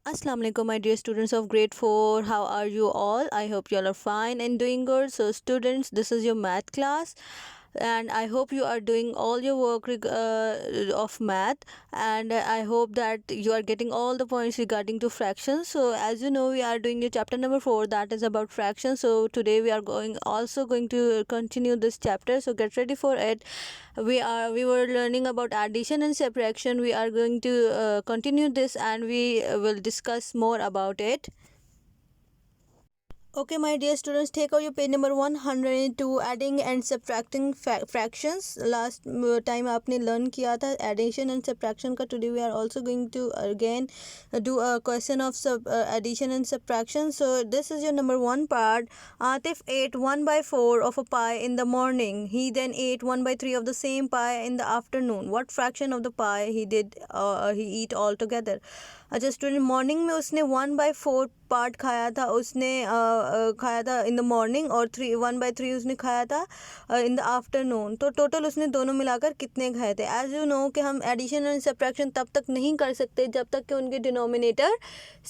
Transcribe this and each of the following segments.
Assalamu alaikum, my dear students of grade 4. How are you all? I hope you all are fine and doing good. So, students, this is your math class, and I hope you are doing all your work of math, and I hope that you are getting all the points regarding to fractions. So, as you know, we are doing your chapter number 4, that is about fractions. So, today we are going to continue this chapter. So, get ready for it. We were learning about addition and subtraction. We are going to continue this, and we will discuss more about it. Okay, my dear students, take out your page number 102, adding and subtracting fractions. Last time आपने learn किया था addition and subtraction का. Today we are also going to again do a question of addition and subtraction. So this is your number 1 part. Atif ate 1/4 of a pie in the morning. He then ate 1/3 of the same pie in the afternoon. What fraction of the pie he eat altogether? अच्छा student, morning में उसने 1/4 part खाया था, उसने खाया था in the morning, और 1/3 उसने खाया था इन द आफ्टरनून. तो टोटल उसने दोनों मिलाकर कितने खाए थे? एज यू नो कि हम एडिशन एंड सब्ट्रैक्शन तब तक नहीं कर सकते जब तक कि उनके डिनोमिनेटर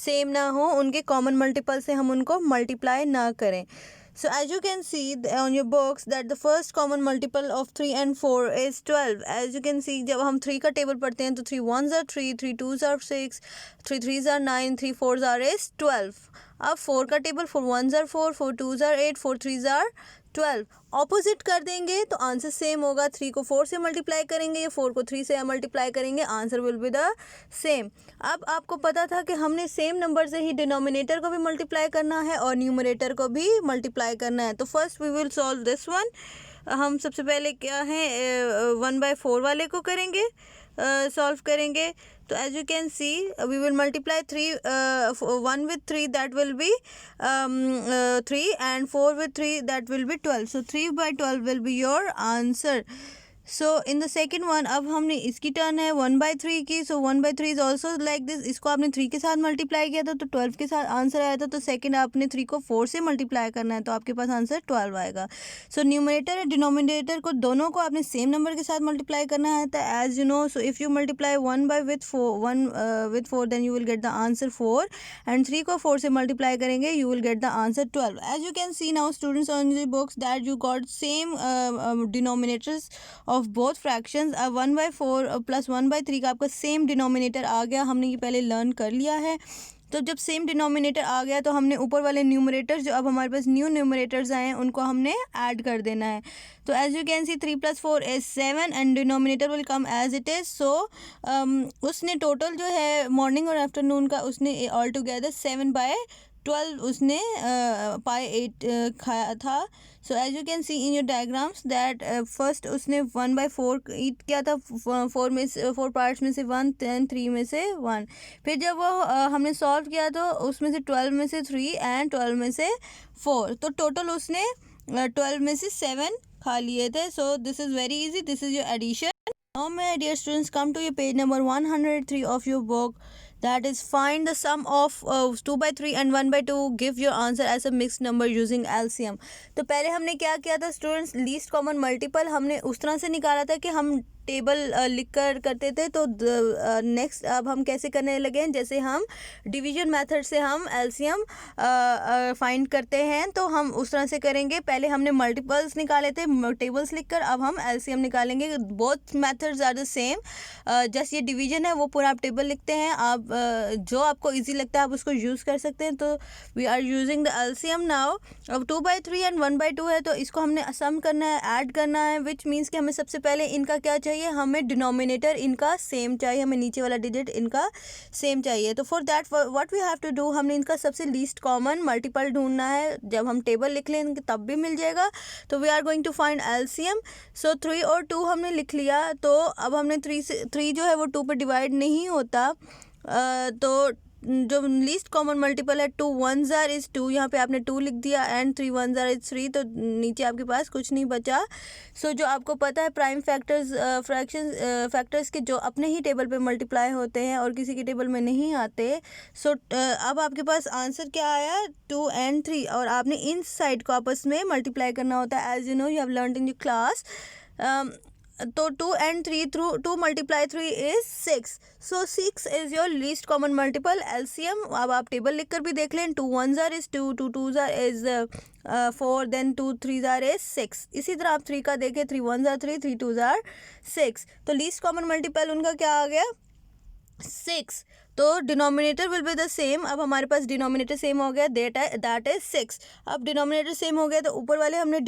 सेम ना हो, उनके कॉमन मल्टीपल से हम उनको मल्टीप्लाई ना करें. So as you can see on your books that the first common multiple of 3 and 4 is 12. As you can see, जब हम 3 का टेबल पढ़ते हैं तो 3 ones are 3, 3 twos are 6, 3 threes are 9, 3 fours are is 12. अब 4 का table 4 ones are 4, 4 twos are 8, 4 threes are 12. Opposite कर देंगे तो आंसर सेम होगा. 3 को 4 से मल्टीप्लाई करेंगे या 4 को 3 से मल्टीप्लाई करेंगे, answer will be the same. अब आपको पता था कि हमने सेम नंबर से ही डिनोमिनेटर को भी मल्टीप्लाई करना है और न्यूमरेटर को भी मल्टीप्लाई करना है. तो first we will solve this one. हम सबसे पहले क्या है 1/4 वाले को करेंगे, सॉल्व करेंगे. तो as you can see we will multiply 1 with 3, that will be 3, and 4 with 3, that will be 12. So 3/12 will be your answer. So in the second one, अब हमने इसकी टर्न है 1/3 की. सो 1/3 इज ऑल्सो लाइक दिस. इसको आपने 3 के साथ multiply किया था तो 12 के साथ आंसर आया था. तो सेकेंड आपने 3 को 4 से मल्टीप्लाई करना है तो आपके पास आंसर 12 आएगा. सो न्यूमरेटर और डिनोमिनेटर को दोनों को आपने सेम नंबर के साथ मल्टीप्लाई करना है. तो as you know, so if you multiply 1 with 4 then you will get the answer 4, and 3 को 4 से मल्टीप्लाई करेंगे you will get the answer 12. As you can see now students on the books that you got same denominators of both fractions. अब 1/4 plus 1/3 का आपका same denominator आ गया. हमने ये पहले लर्न कर लिया है. तो जब सेम डिनोमिनेटर आ गया तो हमने ऊपर वाले न्यूमरेटर्स जो अब हमारे पास न्यू न्यूमरेटर्स आए हैं उनको हमने ऐड कर देना है. तो as you can see 3 + 4 is 7 and denominator will come as it is. So उसने टोटल जो है मॉर्निंग और आफ्टरनून का उसने ऑल टुगेदर 7/12 उसने पाई 8 खाया था. So as you can see in your diagrams that first उसने 1/4 ईट किया था. 4 पार्ट्स में से 1, 10 3 में से 1. फिर जब वो हमने सॉल्व किया तो उसमें से 12 में से 3 एंड 12 में से 4, तो टोटल उसने 12 में से 7 खा लिए थे. So this is very easy. This is your addition. Now my dear students, come to your page number 103 of your book, that is find the sum of 2/3 and 1/2. Give your answer as a mixed number using LCM. तो पहले हमने क्या किया था students, least common multiple हमने उस तरह से निकाला था कि हम टेबल लिख कर करते थे. तो नेक्स्ट अब हम कैसे करने लगे हैं, जैसे हम डिवीजन मेथड से हम एलसीएम फाइंड करते हैं तो हम उस तरह से करेंगे. पहले हमने मल्टीपल्स निकाले थे टेबल्स लिखकर, अब हम एलसीएम निकालेंगे. Both methods are the same. Just ये डिवीजन है वो पूरा आप टेबल लिखते हैं. आप जो आपको ईजी लगता है आप उसको यूज़ कर सकते हैं. तो we are using the LCM now. अब 2/3 एंड 1/2 है तो इसको हमने सम करना है, ऐड करना है, विच मीन्स कि हमें सबसे पहले इनका क्या चाहिए, हमें डिनोमिनेटर इनका सेम चाहिए, हमें नीचे वाला डिजिट इनका सेम चाहिए. तो for that what we have to do, हमने इनका सबसे लीस्ट कॉमन मल्टीपल ढूंढना है. जब हम टेबल लिख लें तब भी मिल जाएगा. तो we are going to find LCM. So 3 और 2 हमने लिख लिया. तो अब हमने 3 जो है वो 2 पे डिवाइड नहीं होता. तो जो लीस्ट कॉमन मल्टीपल है 2 ones are is 2, यहाँ पे आपने 2 लिख दिया, एंड 3 ones are is 3. तो नीचे आपके पास कुछ नहीं बचा. सो जो आपको पता है प्राइम फैक्टर्स फैक्टर्स के जो अपने ही टेबल पे मल्टीप्लाई होते हैं और किसी के टेबल में नहीं आते. सो अब आपके पास आंसर क्या आया, 2 and 3, और आपने इन साइड को आपस में मल्टीप्लाई करना होता है. As you know, you have learned in your class तो 2 and 3 through 2 multiply 3 is 6. So 6 is your least common multiple LCM. अब आप टेबल लिख कर भी देख लें. 2 1s are is 2, 2 2s are is 4, then 2 3s are is 6. इसी तरह आप 3 का देखें. 3 1s are 3, 3 2s are 6. तो लीस्ट कॉमन मल्टीपल उनका क्या आ गया? 6. तो denominator will be the same. अब हमारे पास डिनोमिनेटर सेम हो गया, दैट इज 6. अब डिनोमिनेटर सेम हो गया तो ऊपर वाले हमने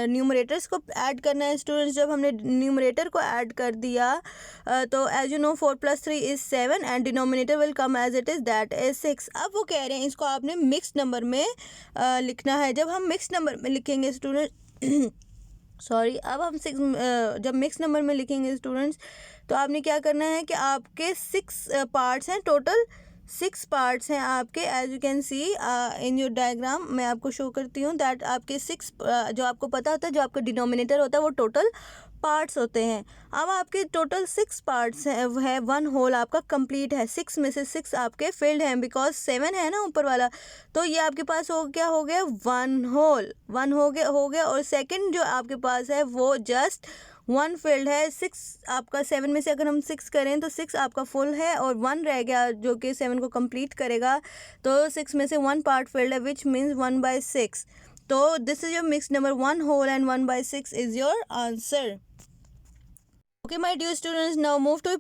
न्यूमरेटर्स को ऐड करना है स्टूडेंट्स. जब हमने न्यूमरेटर को ऐड कर दिया तो as you know 4 + 3 is 7 and denominator will come as it is, that is 6. अब वो कह रहे हैं इसको आपने मिक्स नंबर में लिखना है. जब हम मिक्स नंबर में लिखेंगे स्टूडेंट सॉरी अब हम जब मिक्स नंबर में लिखेंगे स्टूडेंट्स तो आपने क्या करना है कि आपके 6 पार्ट्स हैं. टोटल 6 पार्ट्स हैं आपके. As you can see in your diagram, मैं आपको शो करती हूँ दैट आपके 6 जो आपको पता होता है जो आपका डिनोमिनेटर होता है वो टोटल पार्ट्स होते हैं. अब आपके टोटल 6 पार्ट्स है 1 होल आपका कंप्लीट है. 6 में से 6 आपके फिल्ड हैं बिकॉज 7 है ना ऊपर वाला. तो ये आपके पास हो गया 1 होल. 1 हो गया और सेकंड जो आपके पास है वो जस्ट 1 फिल्ड है. 6 आपका 7 में से अगर हम 6 करें तो 6 आपका फुल है और 1 रह गया जो कि 7 को कंप्लीट करेगा. तो 6 में से 1 पार्ट फिल्ड है विच मीन्स 1/6. तो this is your mix number. 1 whole and 1/6 is your answer. Okay, my dear students, now move to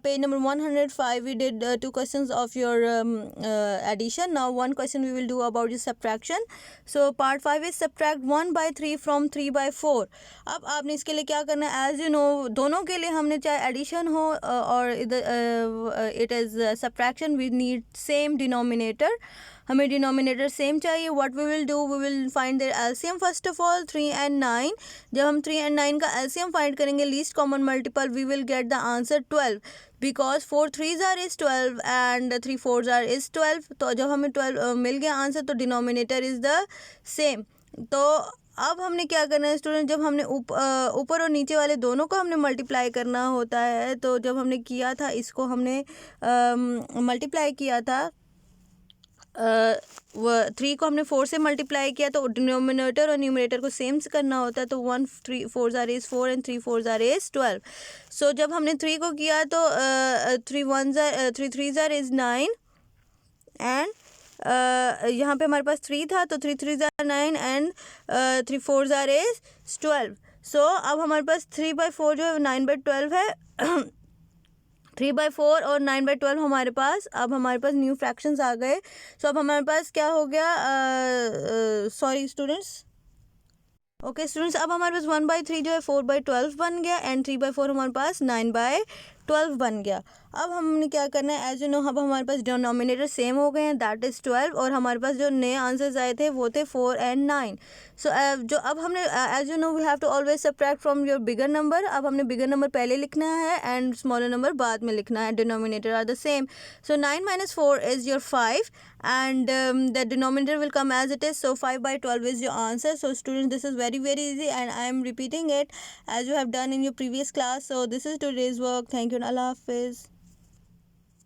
page number 105. We did 2 questions of your addition. Now one question we will do about your subtraction. So part 5 is subtract 1/3 from 3/4. अब आपने इसके लिए क्या करना है? As you know, दोनों के लिए हमने चाहे addition हो और it is subtraction, we need same denominator. हमें डिनोमिनेटर सेम चाहिए. What we will do, we will find their LCM first of all. 3 and 9. जब हम 3 and 9 का एलसीएम फाइंड करेंगे least common multiple, we will get the answer 12 because 4 3s are is 12 and 3 4s are is 12. तो जब हमें 12 मिल गया answer तो denominator is the same. तो अब हमने क्या करना है स्टूडेंट, जब हमने ऊपर और नीचे वाले दोनों को हमने मल्टीप्लाई करना होता है. तो जब हमने किया था इसको हमने मल्टीप्लाई किया था 3 को हमने 4 से मल्टीप्लाई किया तो डिनोमिनेटर और न्यूमरेटर को सेम करना होता है. तो 1 3 4s are is 4 and 3 4s are is 12. सो जब हमने 3 को किया तो 3 3s are is 9 एंड यहाँ पे हमारे पास 3 था तो 3 3s are 9 and 3 4s are is 12. सो अब हमारे पास 3/4 जो है 9/12 है. 3/4 और 9/12 हमारे पास. अब हमारे पास न्यू फ्रैक्शंस आ गए. सो अब हमारे पास क्या हो गया, सॉरी स्टूडेंट्स, ओके स्टूडेंट्स, अब हमारे पास 1/3 जो है 4/12 बन गया एंड 3/4 हमारे पास 9/12 बन गया. अब हमने क्या करना है, एज यू नो अब हमारे पास डिनोमिनेटर सेम हो गए हैं दैट इज़ 12 और हमारे पास जो नए आंसर्स आए थे वो थे 4 and 9. सो जो अब हमने as you know we have to always subtract from your bigger number. अब हमने बिगर नंबर पहले लिखना है एंड स्मॉलर नंबर बाद में लिखना है. Denominator are the same. So 9 - 4 is your 5 and the denominator will come as it is. So 5/12 is your answer. So students, this is very easy and I am repeating it as you have done in your previous class. So this is today's work. Thank you and Allah Hafiz.